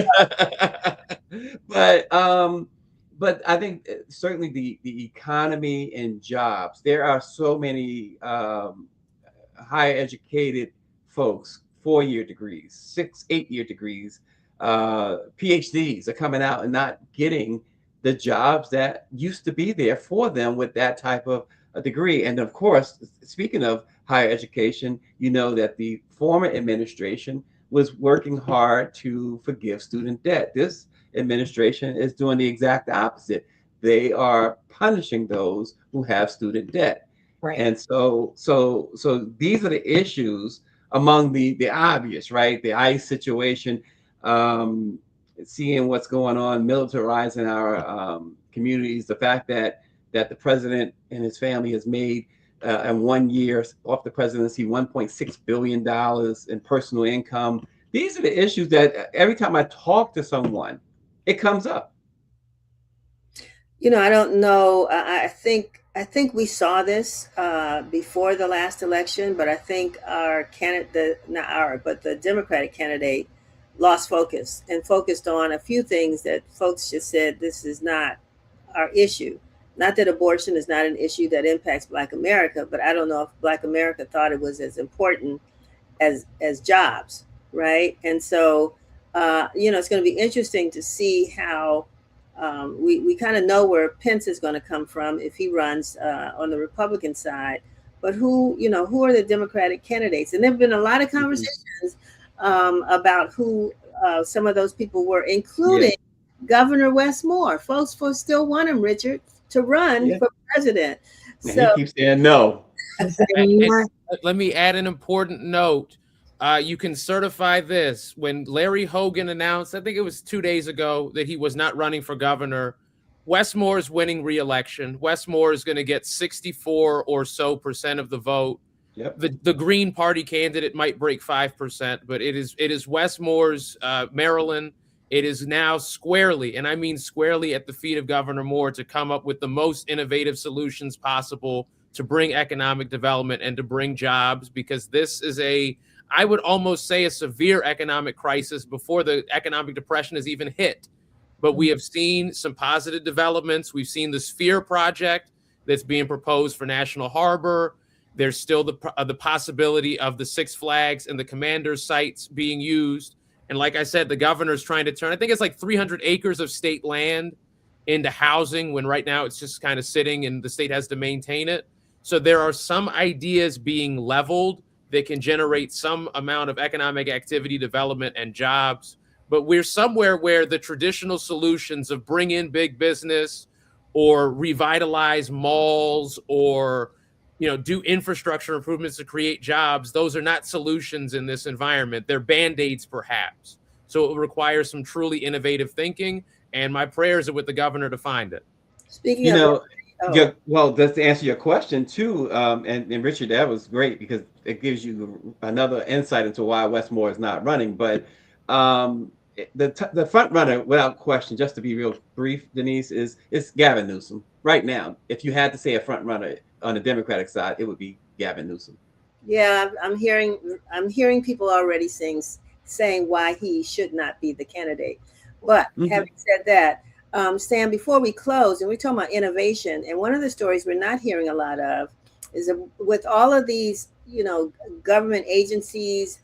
But I think certainly the economy and jobs. There are so many higher educated folks, 4-year degrees, 6, 8-year degrees, PhDs are coming out and not getting the jobs that used to be there for them with that type of a degree. And of course, speaking of higher education, you know that the former administration was working hard to forgive student debt. This administration is doing the exact opposite. They are punishing those who have student debt. Right. And so these are the issues among the obvious, right? The ICE situation, seeing what's going on, militarizing our communities, the fact that the president and his family has made in 1 year off the presidency $1.6 billion in personal income. These are the issues that every time I talk to someone, it comes up. I don't know. I think we saw this before the last election, but I think our candidate, but the Democratic candidate lost focus and focused on a few things that folks just said, this is not our issue. Not that abortion is not an issue that impacts Black America, but I don't know if Black America thought it was as important as jobs, right? And so, it's going to be interesting to see how we kind of know where Pence is going to come from if he runs on the Republican side. But who are the Democratic candidates? And there have been a lot of conversations about who some of those people were, including Governor Wes Moore. Folks still want him, Richard, to run for president. And so he keeps saying no. Let me add an important note. You can certify this. When Larry Hogan announced, I think it was 2 days ago, that he was not running for governor, Wes Moore is winning re-election. Wes Moore is going to get 64% or so of the vote. Yep. The Green Party candidate might break 5%, but it is Wes Moore's Maryland. It is now squarely, and I mean squarely, at the feet of Governor Moore to come up with the most innovative solutions possible to bring economic development and to bring jobs, because this is I would almost say, a severe economic crisis before the economic depression has even hit. But we have seen some positive developments. We've seen the Sphere project that's being proposed for National Harbor. There's still the possibility of the Six Flags and the Commander's sites being used. And like I said, the governor's trying to turn, I think it's like 300 acres of state land into housing, when right now it's just kind of sitting and the state has to maintain it. So there are some ideas being leveled that can generate some amount of economic activity, development, and jobs. But we're somewhere where the traditional solutions of bring in big business or revitalize malls or do infrastructure improvements to create jobs, those are not solutions in this environment. They're Band-Aids, perhaps. So it will require some truly innovative thinking, and my prayers are with the governor to find it. Speaking of... well, that's to answer your question too, and Richard, that was great because it gives you another insight into why Wes Moore is not running. But the front runner, without question, just to be real brief, Denise, is Gavin Newsom right now. If you had to say a front runner on the Democratic side, it would be Gavin Newsom. Yeah, I'm hearing people already saying saying why he should not be the candidate. But Mhm. having said that, Sam, before we close, and we're talking about innovation, and one of the stories we're not hearing a lot of is with all of these, government agencies,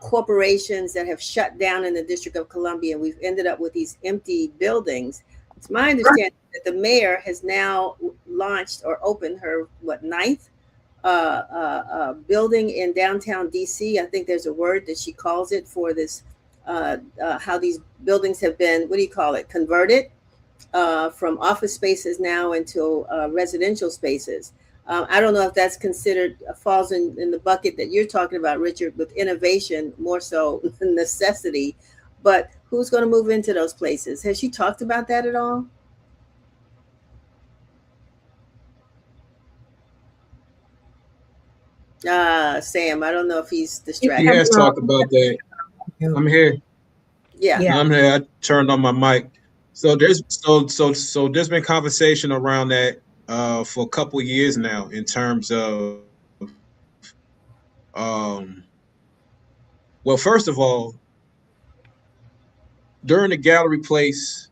corporations that have shut down in the District of Columbia, we've ended up with these empty buildings. It's my understanding that the mayor has now launched or opened her ninth building in downtown DC. I think there's a word that she calls it for this, how these buildings have been, what do you call it, converted from office spaces now into residential spaces. I don't know if that's considered falls in the bucket that you're talking about, Richard, with innovation, more so necessity. But who's going to move into those places? Has she talked about that at all? Sam, I don't know if he's distracted. He has talked about that. I'm here. Yeah. Yeah. I'm here. I turned on my mic. So there's there's been conversation around that for a couple of years now in terms of well, first of all, during the Gallery Place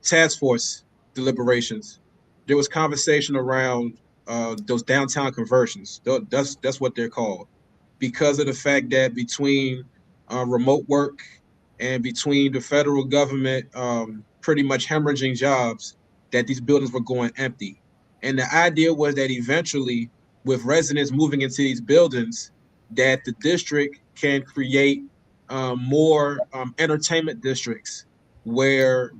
task force deliberations, there was conversation around those downtown conversions. That's what they're called, because of the fact that between remote work and between the federal government pretty much hemorrhaging jobs, that these buildings were going empty. And the idea was that eventually, with residents moving into these buildings, that the district can create more entertainment districts where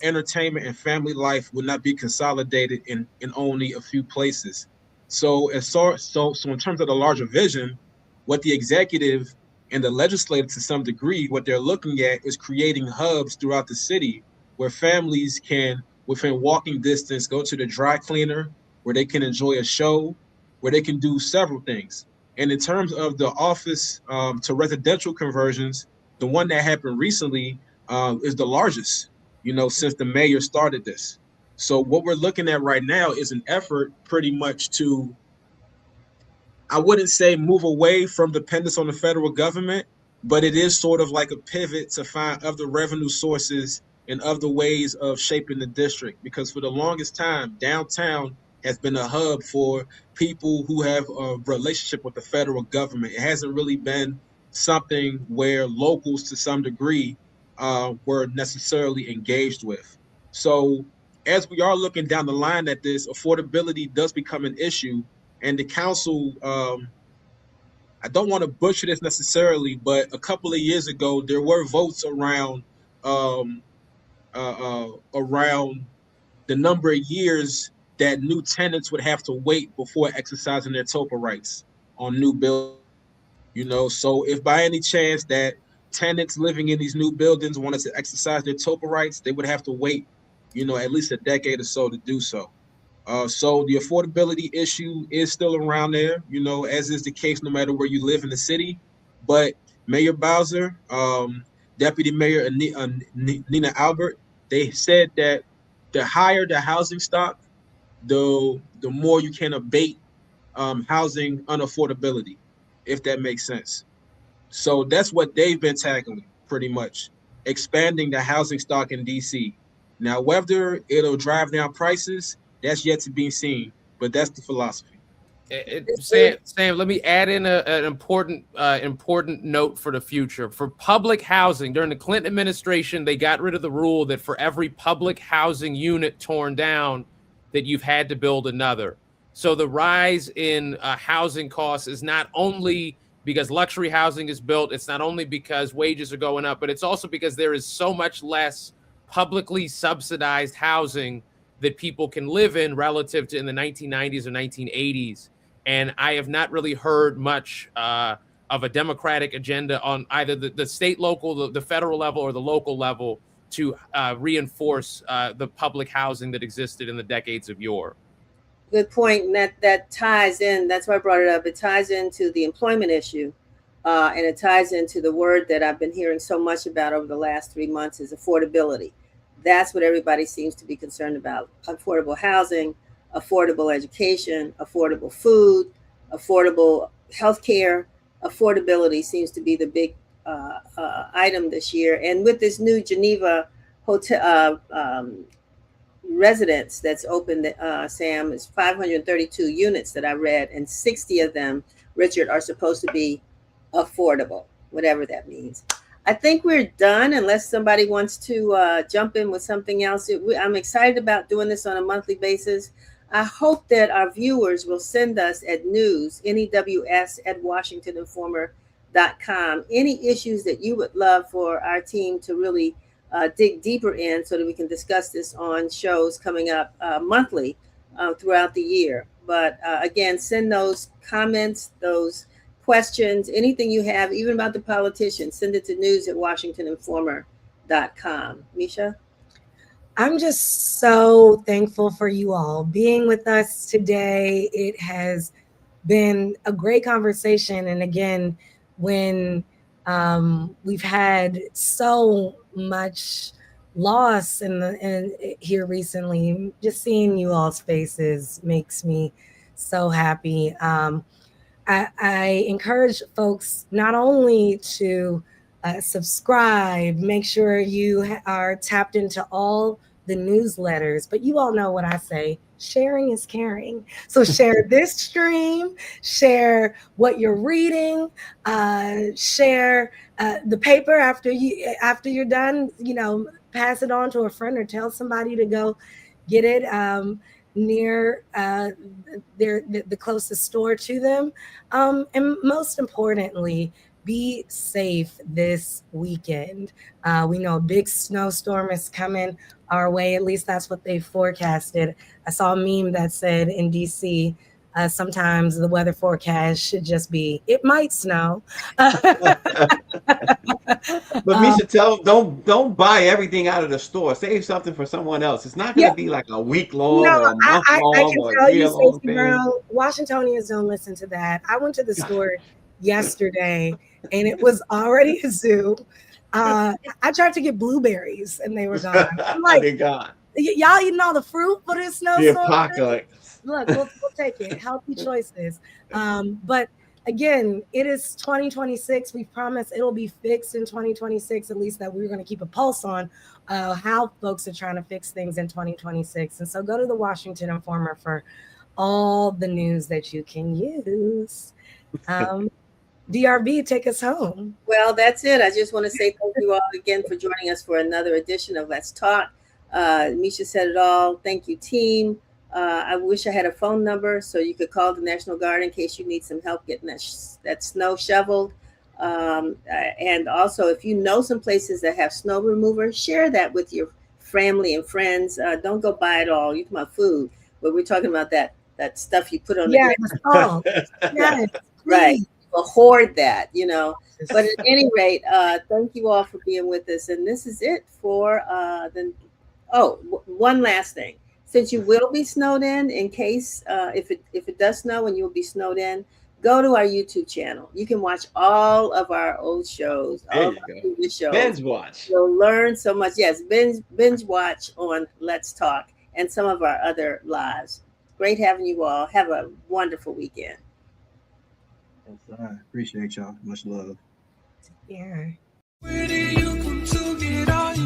entertainment and family life would not be consolidated in only a few places. So in terms of the larger vision, what the executive and the legislature, to some degree, what they're looking at is creating hubs throughout the city where families can, within walking distance, go to the dry cleaner, where they can enjoy a show, where they can do several things. And in terms of the office to residential conversions, the one that happened recently is the largest, since the mayor started this. So what we're looking at right now is an effort pretty much to, I wouldn't say move away from dependence on the federal government, but it is sort of like a pivot to find other revenue sources and other ways of shaping the district. Because for the longest time, downtown has been a hub for people who have a relationship with the federal government. It hasn't really been something where locals, to some degree, were necessarily engaged with. So as we are looking down the line at this, affordability does become an issue. And the council, I don't want to butcher this necessarily, but a couple of years ago, there were votes around around the number of years that new tenants would have to wait before exercising their TOPA rights on new buildings. So if by any chance that tenants living in these new buildings wanted to exercise their TOPA rights, they would have to wait, at least a decade or so to do so. So the affordability issue is still around there, as is the case no matter where you live in the city. But Mayor Bowser, Deputy Mayor Nina Albert, they said that the higher the housing stock, the more you can abate housing unaffordability, if that makes sense. So that's what they've been tackling, pretty much, expanding the housing stock in DC. Now, whether it'll drive down prices, that's yet to be seen, but that's the philosophy. Sam, let me add in an important note for the future. For public housing, during the Clinton administration, they got rid of the rule that for every public housing unit torn down, that you've had to build another. So the rise in housing costs is not only because luxury housing is built, it's not only because wages are going up, but it's also because there is so much less publicly subsidized housing that people can live in relative to in the 1990s or 1980s. And I have not really heard much of a democratic agenda on either the state, local, the federal level, or the local level to reinforce the public housing that existed in the decades of yore. Good point. And that ties in. That's why I brought it up. It ties into the employment issue. And it ties into the word that I've been hearing so much about over the last 3 months is affordability. That's what everybody seems to be concerned about. Affordable housing, affordable education, affordable food, affordable healthcare. Affordability seems to be the big item this year. And with this new Geneva hotel residence that's open, Sam, is 532 units that I read, and 60 of them, Richard, are supposed to be affordable, whatever that means. I think we're done unless somebody wants to jump in with something else. I'm excited about doing this on a monthly basis. I hope that our viewers will send us at news@washingtoninformer.com any issues that you would love for our team to really dig deeper in, so that we can discuss this on shows coming up monthly throughout the year. But again, send those comments, those questions, anything you have, even about the politicians, send it to news@washingtoninformer.com. Misha? I'm just so thankful for you all being with us today. It has been a great conversation. And again, when we've had so much loss in here recently, just seeing you all's faces makes me so happy. I encourage folks not only to subscribe, make sure you are tapped into all the newsletters, but you all know what I say, sharing is caring. So share this stream, share what you're reading, share the paper after you're done, pass it on to a friend or tell somebody to go get it near the closest store to them. And most importantly, be safe this weekend. We know a big snowstorm is coming our way. At least that's what they forecasted. I saw a meme that said in DC, sometimes the weather forecast should just be, it might snow. But Misha, don't buy everything out of the store. Save something for someone else. It's not going to be like a week long or a month long I can or tell a year you, long Stacy thing. Brown, Washingtonians don't listen to that. I went to the store yesterday and it was already a zoo. I tried to get blueberries and they were gone. I'm like, they're gone. Y'all eating all the fruit for this snowstorm? The apocalypse. Look, we'll take it. Healthy choices. But again, it is 2026. We promise it'll be fixed in 2026, at least that we're going to keep a pulse on how folks are trying to fix things in 2026. And so go to the Washington Informer for all the news that you can use. DRB, take us home. Well, that's it. I just want to say thank you all again for joining us for another edition of Let's Talk. Misha said it all. Thank you, team. I wish I had a phone number so you could call the National Guard in case you need some help getting that snow shoveled. And also, if you know some places that have snow remover, share that with your family and friends. Don't go buy it all. You're talking about food, but we're talking about that stuff you put on the ground. Yes, right. Well, hoard that, But at any rate, thank you all for being with us. And this is it for one last thing. Since you will be snowed in case if it does snow and you'll be snowed in, go to our YouTube channel. You can watch all of our old shows, all of our previous shows. Binge watch. You'll learn so much. Yes, binge watch on Let's Talk and some of our other lives. Great having you all. Have a wonderful weekend. I appreciate y'all. Much love. Yeah. Where do you come to get all you